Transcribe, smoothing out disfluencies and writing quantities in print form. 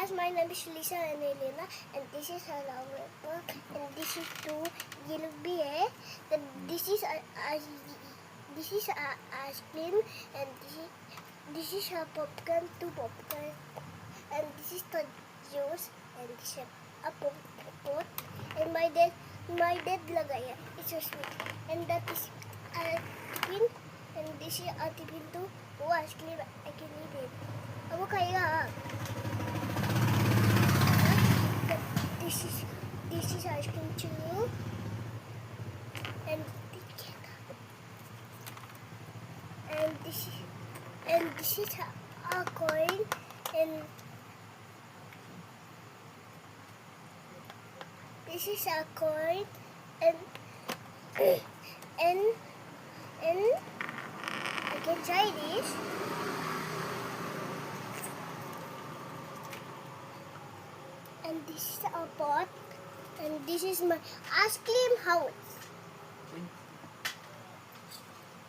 guys, my name is Lisa and Elena, and this is our work, and this is two yellow beer. Then this is a ice cream, and this is a popcorn, two popcorn, and this is the juice, and this is a pot, and my dad lagay. It's so sweet, and that is ice cream, and this is a tipping too. Oh, ice cream, I can eat it. Abo kaya. This is ice cream too, and this is a coin, and this is a coin, and and I can try this. And this is a pot, and this is my ice cream house.